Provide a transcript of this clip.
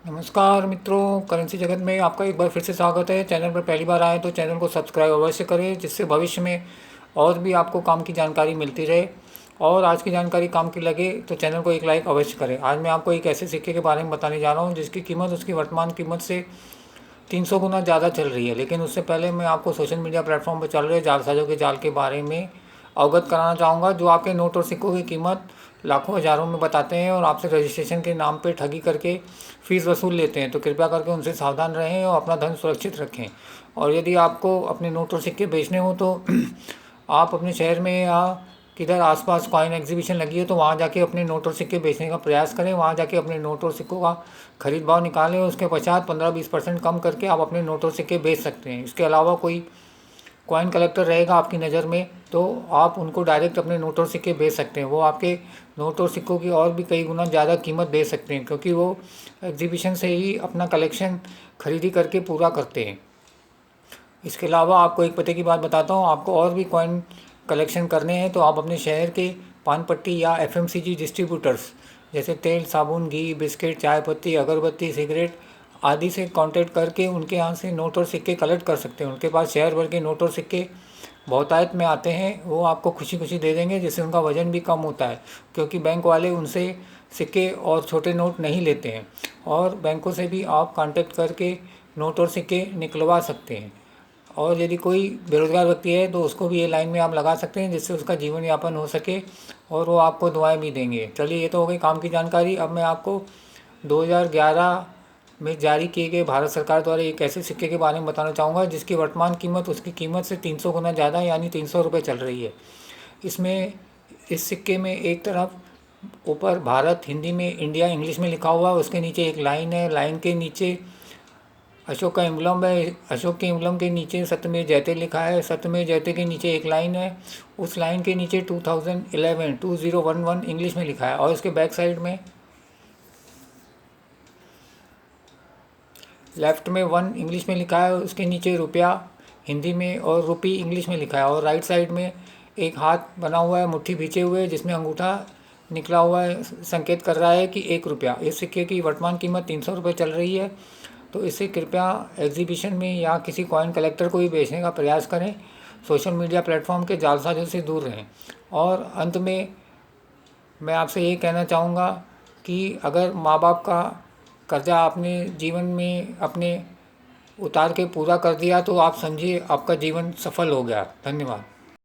नमस्कार मित्रों, करेंसी जगत में आपका एक बार फिर से स्वागत है। चैनल पर पहली बार आए तो चैनल को सब्सक्राइब अवश्य करें, जिससे भविष्य में और भी आपको काम की जानकारी मिलती रहे। और आज की जानकारी काम की लगे तो चैनल को एक लाइक अवश्य करें। आज मैं आपको एक ऐसे सिक्के के बारे में बताने जा रहा हूँ जिसकी कीमत उसकी वर्तमान कीमत से 300 गुना ज़्यादा चल रही है। लेकिन उससे पहले मैं आपको सोशल मीडिया प्लेटफॉर्म पर चल रहे जालसाजों के जाल के बारे में अवगत कराना चाहूँगा, जो आपके नोट और सिक्कों की कीमत लाखों हज़ारों में बताते हैं और आपसे रजिस्ट्रेशन के नाम पे ठगी करके फ़ीस वसूल लेते हैं। तो कृपया करके उनसे सावधान रहें और अपना धन सुरक्षित रखें। और यदि आपको अपने नोट और सिक्के बेचने हो तो आप अपने शहर में या किधर आसपास कॉइन एग्जीबिशन लगी है तो वहाँ जाके अपने नोट और सिक्के बेचने का प्रयास करें। वहाँ जाके अपने नोट और सिक्कों का खरीद भाव निकालें, उसके पश्चात 15-20% कम करके आप अपने नोट और सिक्के बेच सकते हैं। इसके अलावा कोई कॉइन कलेक्टर रहेगा आपकी नज़र में तो आप उनको डायरेक्ट अपने नोट और सिक्के बेच सकते हैं। वो आपके नोट और सिक्कों की और भी कई गुना ज़्यादा कीमत दे सकते हैं, क्योंकि वो एग्जीबिशन से ही अपना कलेक्शन खरीदी करके पूरा करते हैं। इसके अलावा आपको एक पते की बात बताता हूँ, आपको और भी कॉइन कलेक्शन करने हैं तो आप अपने शहर के पान पट्टी या एफएमसीजी डिस्ट्रीब्यूटर्स जैसे तेल, साबुन, घी, बिस्किट, चाय पत्ती, अगरबत्ती, सिगरेट आदि से कांटेक्ट करके उनके यहाँ से नोट और सिक्के कलेक्ट कर सकते हैं। उनके पास शहर भर के नोट और सिक्के बहुतायत में आते हैं। वो आपको खुशी खुशी दे देंगे, जिससे उनका वज़न भी कम होता है, क्योंकि बैंक वाले उनसे सिक्के और छोटे नोट नहीं लेते हैं। और बैंकों से भी आप कांटेक्ट करके नोट और सिक्के निकलवा सकते हैं। और यदि कोई बेरोज़गार व्यक्ति है तो उसको भी ये लाइन में आप लगा सकते हैं, जिससे उसका जीवन यापन हो सके और वो आपको दुआएं भी देंगे। चलिए, ये तो हो गई काम की जानकारी। अब मैं आपको 2011 में जारी किए गए भारत सरकार द्वारा एक ऐसे सिक्के के बारे में बताना चाहूँगा जिसकी वर्तमान कीमत उसकी कीमत से 300 गुना ज़्यादा यानी 300 रुपये चल रही है। इसमें इस सिक्के में एक तरफ ऊपर भारत हिंदी में, इंडिया इंग्लिश में लिखा हुआ है। उसके नीचे एक लाइन है, लाइन के नीचे अशोक का एम्बलम है। अशोक के एम्बलम के नीचे सत्यमेव जयते लिखा है। सत्यमेव जयते के नीचे एक लाइन है, उस लाइन के नीचे 2011 इंग्लिश में लिखा है। और इसके बैक साइड में लेफ्ट में 1 इंग्लिश में लिखा है, उसके नीचे रुपया हिंदी में और रुपी इंग्लिश में लिखा है। और राइट साइड में एक हाथ बना हुआ है मुट्ठी भींचे हुए, जिसमें अंगूठा निकला हुआ है, संकेत कर रहा है कि 1 रुपया। इस सिक्के की वर्तमान कीमत 300 रुपये चल रही है। तो इसे कृपया एग्जीबिशन में या किसी कॉइन कलेक्टर को भी बेचने का प्रयास करें। सोशल मीडिया प्लेटफॉर्म के जालसाजों से दूर रहें। और अंत में मैं आपसे ये कहना चाहूँगा कि अगर माँ बाप का कर्जा आपने जीवन में अपने उतार के पूरा कर दिया तो आप समझिए आपका जीवन सफल हो गया। धन्यवाद।